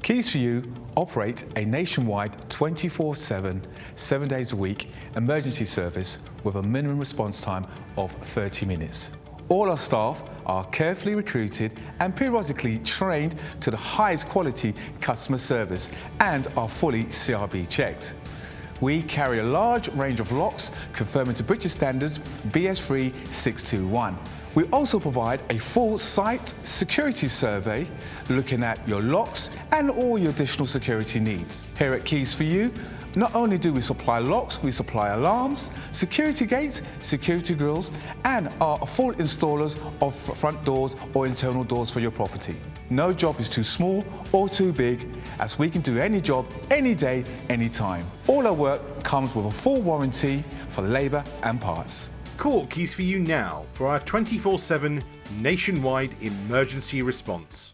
Keys For You operate a nationwide 24/7, 7 days a week emergency service with a minimum response time of 30 minutes. All our staff are carefully recruited and periodically trained to the highest quality customer service and are fully CRB checked. We carry a large range of locks conforming to British standards BS3 621. We also provide a full site security survey looking at your locks and all your additional security needs. Here at Keys For You, not only do we supply locks, we supply alarms, security gates, security grills, and are full installers of front doors or internal doors for your property. No job is too small or too big, as we can do any job, any day, anytime. All our work comes with a full warranty for labour and parts. Call Keys For You now for our 24/7 nationwide emergency response.